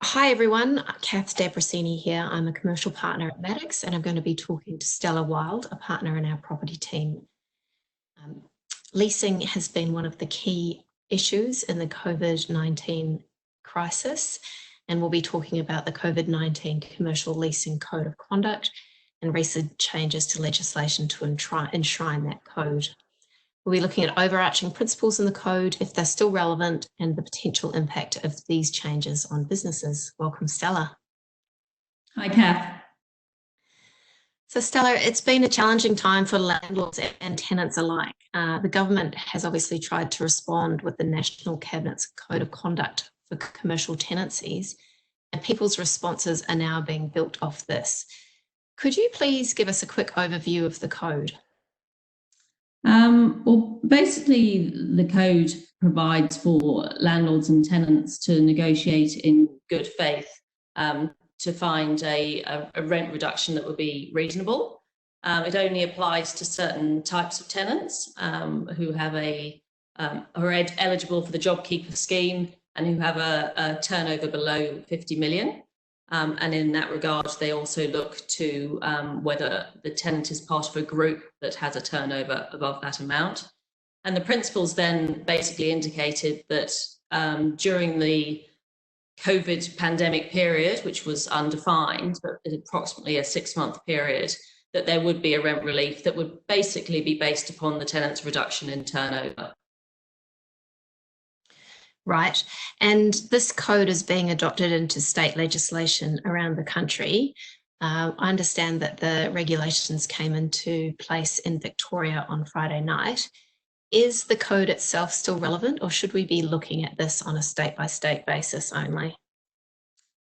Hi everyone, Kath Debreceny here. I'm a commercial partner at Maddox and I'm going to be talking to Stella Wild, a partner in our property team. Leasing has been one of the key issues in the COVID-19 crisis, and we'll be talking about the COVID-19 Commercial Leasing Code of Conduct and recent changes to legislation to enshrine that code. We'll be looking at overarching principles in the code, if they're still relevant, and the potential impact of these changes on businesses. Welcome, Stella. Hi, Kath. So, Stella, it's been a challenging time for landlords and tenants alike. The government has obviously tried to respond with the National Cabinet's Code of Conduct for commercial tenancies, and people's responses are now being built off this. Could you please give us a quick overview of the code? Well, basically, the code provides for landlords and tenants to negotiate in good faith to find a rent reduction that would be reasonable. It only applies to certain types of tenants who have are eligible for the JobKeeper scheme and who have a turnover below 50 million. And in that regard, they also look to whether the tenant is part of a group that has a turnover above that amount. And the principles then basically indicated that during the COVID pandemic period, which was undefined, but approximately a 6-month period, that there would be a rent relief that would basically be based upon the tenant's reduction in turnover. Right. And this code is being adopted into state legislation around the country. I understand that the regulations came into place in Victoria on Friday night. Is the code itself still relevant, or should we be looking at this on a state-by-state basis only?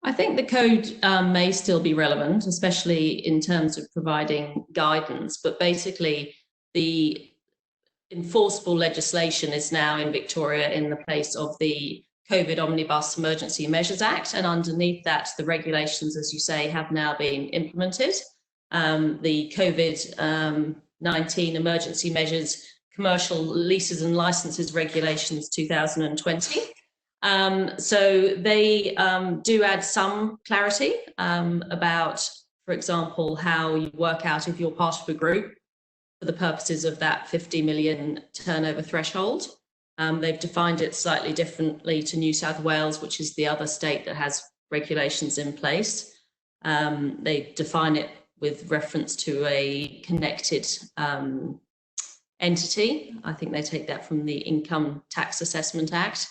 I think the code may still be relevant, especially in terms of providing guidance, but basically the enforceable legislation is now in Victoria in the place of the COVID Omnibus Emergency Measures Act, and underneath that the regulations, as you say, have now been implemented. The COVID-19 Emergency Measures Commercial Leases and Licenses Regulations 2020. So they do add some clarity about, for example, how you work out if you're part of a group for the purposes of that 50 million turnover threshold. They've defined it slightly differently to New South Wales, which is the other state that has regulations in place. They define it with reference to a connected entity. I think they take that from the Income Tax Assessment Act.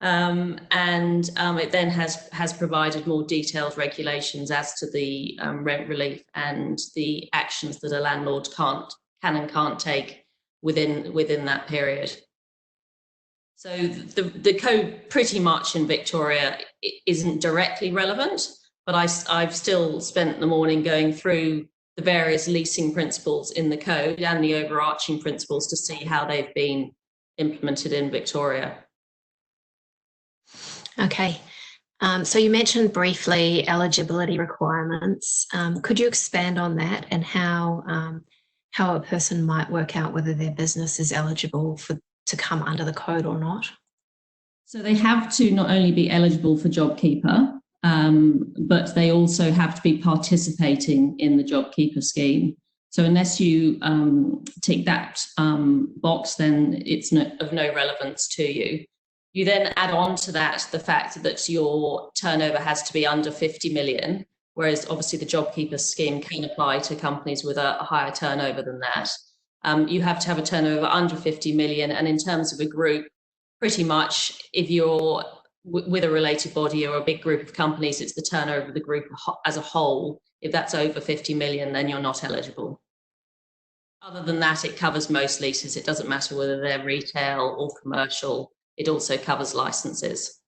It then has provided more detailed regulations as to the rent relief and the actions that a landlord can and can't take within that period. So the code pretty much in Victoria isn't directly relevant, but I've still spent the morning going through the various leasing principles in the code and the overarching principles to see how they've been implemented in Victoria. Okay. So you mentioned briefly eligibility requirements. Could you expand on that and how a person might work out whether their business is eligible to come under the code or not? So they have to not only be eligible for JobKeeper, but they also have to be participating in the JobKeeper scheme. So unless you tick that box, then it's of no relevance to you. You then add on to that the fact that your turnover has to be under 50 million, whereas obviously the JobKeeper scheme can apply to companies with a higher turnover than that. You have to have a turnover under 50 million, and in terms of a group, pretty much if you're with a related body or a big group of companies, it's the turnover of the group as a whole. If that's over 50 million, then you're not eligible. Other than that, it covers most leases. It doesn't matter whether they're retail or commercial. It also covers licenses.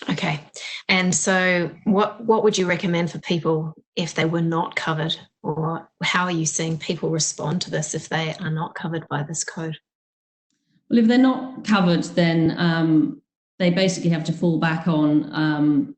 Okay. And so what would you recommend for people if they were not covered, or how are you seeing people respond to this if they are not covered by this code? Well, if they're not covered, then they basically have to fall back on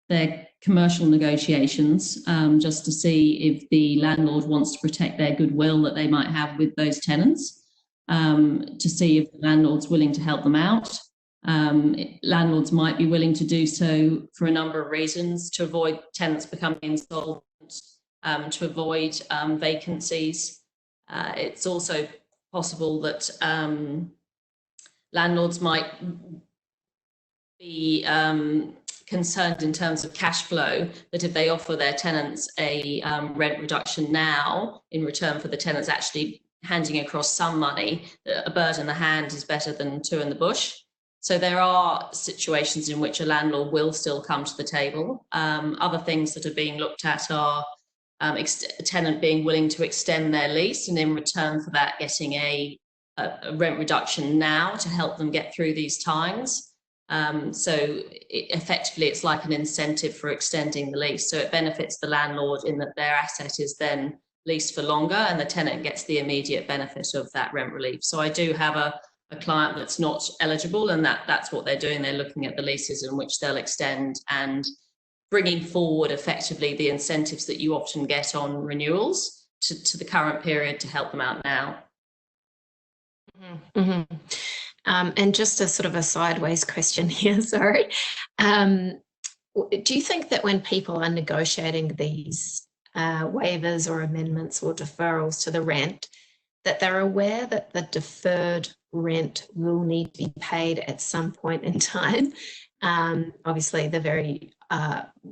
their commercial negotiations just to see if the landlord wants to protect their goodwill that they might have with those tenants, to see if the landlord's willing to help them out. Landlords might be willing to do so for a number of reasons: to avoid tenants becoming insolvent, to avoid vacancies. It's also possible that landlords might be concerned in terms of cash flow, that if they offer their tenants a rent reduction now in return for the tenants actually handing across some money, a bird in the hand is better than two in the bush. So there are situations in which a landlord will still come to the table. Other things that are being looked at are a tenant being willing to extend their lease, and in return for that getting a rent reduction now to help them get through these times. Effectively, it's like an incentive for extending the lease. So it benefits the landlord in that their asset is then leased for longer, and the tenant gets the immediate benefit of that rent relief. So I do have a client that's not eligible, and that's what they're doing. They're looking at the leases in which they'll extend and bringing forward effectively the incentives that you often get on renewals to the current period to help them out now. Mm-hmm. Mm-hmm. And just a sort of a sideways question here, sorry. Do you think that when people are negotiating these waivers or amendments or deferrals to the rent, that they're aware that the deferred rent will need to be paid at some point in time? Obviously, the very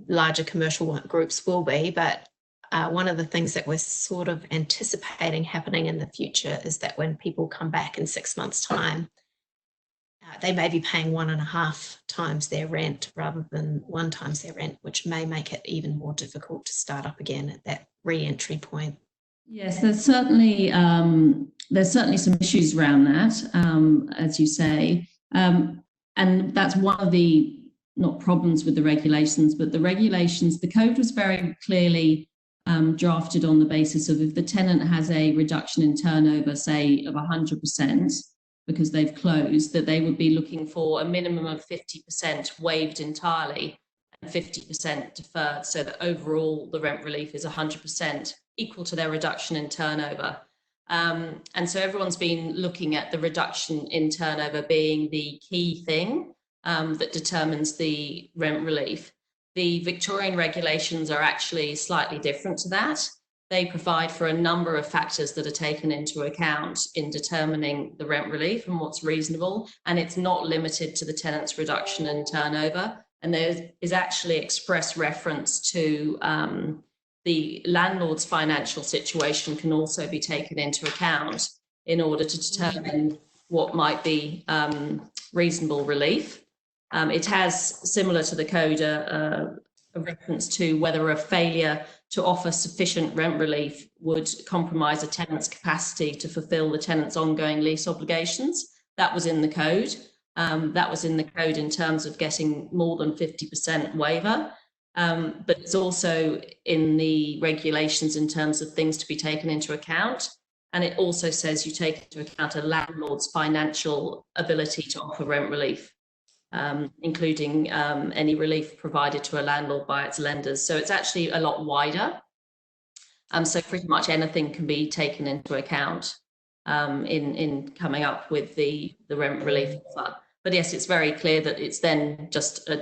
larger commercial groups will be, but one of the things that we're sort of anticipating happening in the future is that when people come back in 6 months' time, they may be paying 1.5 times their rent rather than 1 times their rent, which may make it even more difficult to start up again at that re-entry point. Yes, there's certainly some issues around that, as you say, and that's one of the not problems with the regulations, but the code was very clearly drafted on the basis of if the tenant has a reduction in turnover, say of 100%, because they've closed, that they would be looking for a minimum of 50% waived entirely and 50% deferred, so that overall the rent relief is 100% equal to their reduction in turnover. And so everyone's been looking at the reduction in turnover being the key thing that determines the rent relief. The Victorian regulations are actually slightly different to that. They provide for a number of factors that are taken into account in determining the rent relief and what's reasonable, and it's not limited to the tenant's reduction in turnover. And there is actually express reference to the landlord's financial situation can also be taken into account in order to determine what might be reasonable relief. It has, similar to the code, a reference to whether a failure to offer sufficient rent relief would compromise a tenant's capacity to fulfill the tenant's ongoing lease obligations. That was in the code. That was in the code in terms of getting more than 50% waiver. But it's also in the regulations in terms of things to be taken into account. And it also says you take into account a landlord's financial ability to offer rent relief, including any relief provided to a landlord by its lenders. So it's actually a lot wider. So pretty much anything can be taken into account in coming up with the rent relief offer. But yes, it's very clear that it's then just a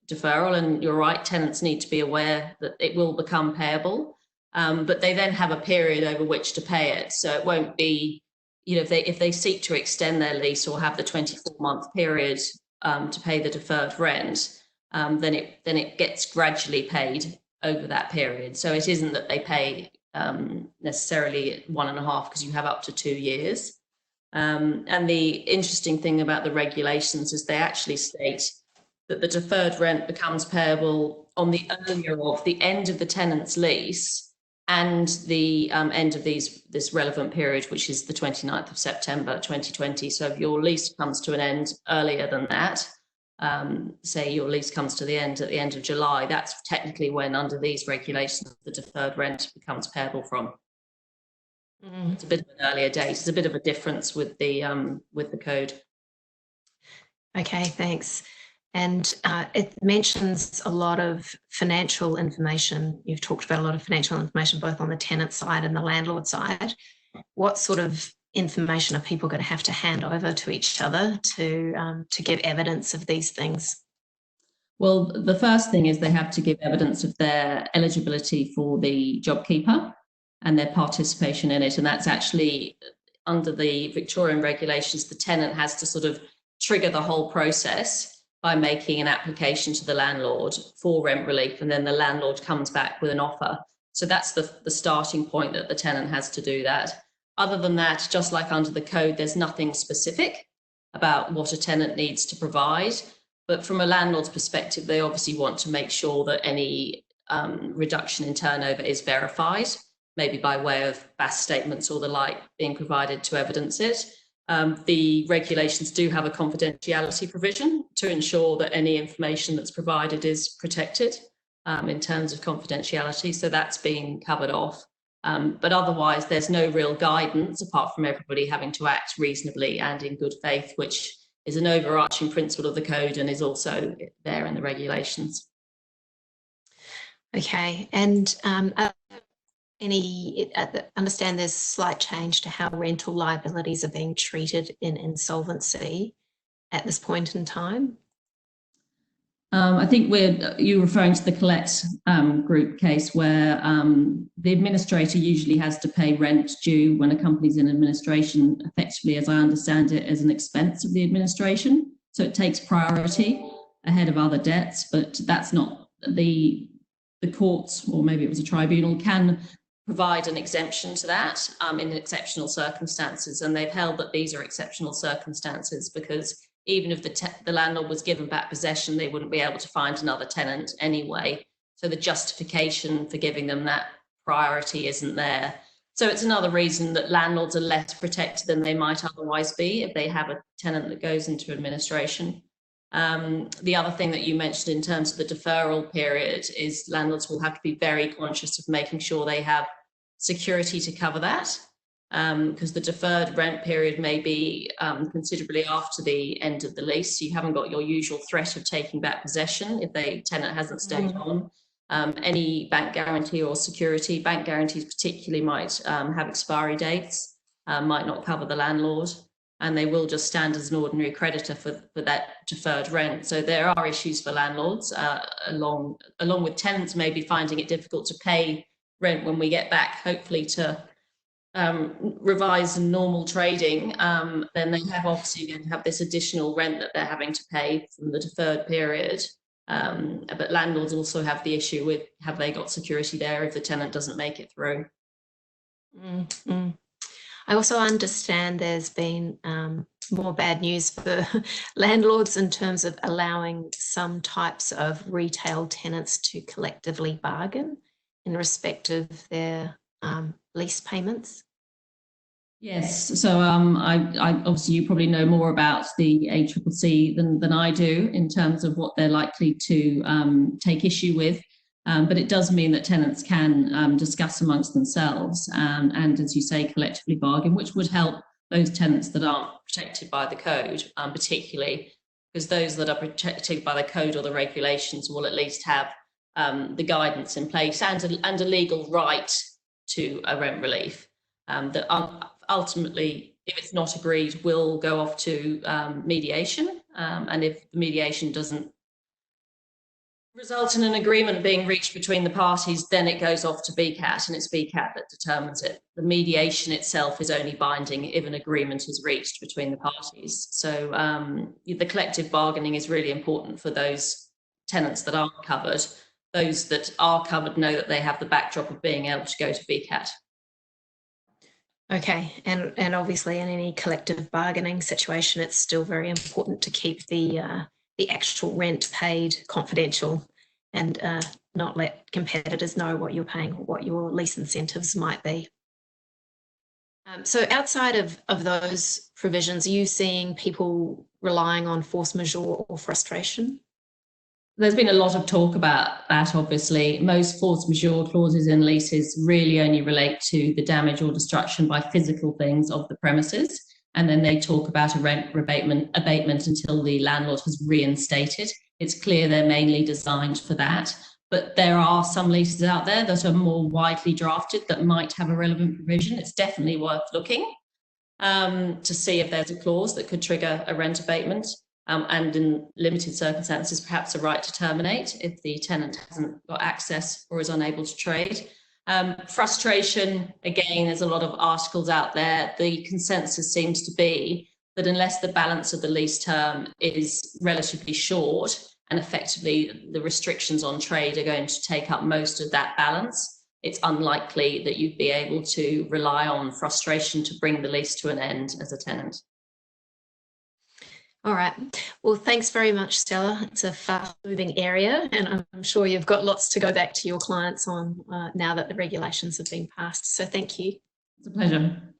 deferral, and you're right, tenants need to be aware that it will become payable, but they then have a period over which to pay it. So it won't be, if they seek to extend their lease or have the 24-month period to pay the deferred rent, then it gets gradually paid over that period. So it isn't that they pay necessarily 1.5, because you have up to 2 years. And the interesting thing about the regulations is they actually state that the deferred rent becomes payable on the earlier of the end of the tenant's lease and the end of this relevant period, which is the 29th of September 2020. So if your lease comes to an end earlier than that, say your lease comes to the end at the end of July, that's technically when, under these regulations, the deferred rent becomes payable from. It's a bit of an earlier date. It's a bit of a difference with the code. Okay, thanks. And it mentions a lot of financial information. You've talked about a lot of financial information, both on the tenant side and the landlord side. What sort of information are people going to have to hand over to each other to give evidence of these things? Well, the first thing is they have to give evidence of their eligibility for the JobKeeper and their participation in it. And that's actually under the Victorian regulations, the tenant has to sort of trigger the whole process by making an application to the landlord for rent relief, and then the landlord comes back with an offer. So that's the starting point, that the tenant has to do that. Other than that, just like under the code, there's nothing specific about what a tenant needs to provide. But from a landlord's perspective, they obviously want to make sure that any reduction in turnover is verified, maybe by way of BAS statements or the like being provided to evidence it. The regulations do have a confidentiality provision to ensure that any information that's provided is protected in terms of confidentiality. So that's being covered off. But otherwise, there's no real guidance apart from everybody having to act reasonably and in good faith, which is an overarching principle of the code and is also there in the regulations. Okay, and understand there's slight change to how rental liabilities are being treated in insolvency at this point in time? I think you're referring to the Collect group case where the administrator usually has to pay rent due when a company's in administration, effectively, as I understand it, as an expense of the administration. So it takes priority ahead of other debts, but that's not the courts, or maybe it was a tribunal, can provide an exemption to that in exceptional circumstances. And they've held that these are exceptional circumstances because even if the landlord was given back possession, they wouldn't be able to find another tenant anyway. So the justification for giving them that priority isn't there. So it's another reason that landlords are less protected than they might otherwise be if they have a tenant that goes into administration. The other thing that you mentioned in terms of the deferral period is landlords will have to be very conscious of making sure they have security to cover that. Because the deferred rent period may be considerably after the end of the lease. So you haven't got your usual threat of taking back possession if the tenant hasn't stayed on. Any bank guarantee or security, bank guarantees particularly might have expiry dates, might not cover the landlord, and they will just stand as an ordinary creditor for that deferred rent. So there are issues for landlords, along with tenants maybe finding it difficult to pay rent when we get back, hopefully to revised and normal trading, then they have obviously going to have this additional rent that they're having to pay from the deferred period. But landlords also have the issue with, have they got security there if the tenant doesn't make it through? Mm-hmm. I also understand there's been more bad news for landlords in terms of allowing some types of retail tenants to collectively bargain in respect of their lease payments. Yes, so I obviously you probably know more about the ACCC than I do in terms of what they're likely to take issue with, but it does mean that tenants can discuss amongst themselves and, as you say, collectively bargain, which would help those tenants that aren't protected by the code, particularly because those that are protected by the code or the regulations will at least have the guidance in place and a legal right to a rent relief that ultimately, if it's not agreed, will go off to mediation. And if the mediation doesn't result in an agreement being reached between the parties, then it goes off to BCAT, and it's BCAT that determines it. The mediation itself is only binding if an agreement is reached between the parties. So the collective bargaining is really important for those tenants that aren't covered. Those that are covered know that they have the backdrop of being able to go to BCAT. Okay, and obviously in any collective bargaining situation, it's still very important to keep the actual rent paid confidential and not let competitors know what you're paying or what your lease incentives might be. So outside of those provisions, are you seeing people relying on force majeure or frustration? There's been a lot of talk about that, obviously. Most force majeure clauses in leases really only relate to the damage or destruction by physical things of the premises. And then they talk about a rent abatement until the landlord has reinstated. It's clear they're mainly designed for that. But there are some leases out there that are more widely drafted that might have a relevant provision. It's definitely worth looking. to see if there's a clause that could trigger a rent abatement, and in limited circumstances, perhaps a right to terminate if the tenant hasn't got access or is unable to trade. Frustration, again, there's a lot of articles out there. The consensus seems to be that unless the balance of the lease term is relatively short and effectively the restrictions on trade are going to take up most of that balance, it's unlikely that you'd be able to rely on frustration to bring the lease to an end as a tenant. All right. Well, thanks very much, Stella. It's a fast-moving area, and I'm sure you've got lots to go back to your clients on now that the regulations have been passed. So thank you. It's a pleasure.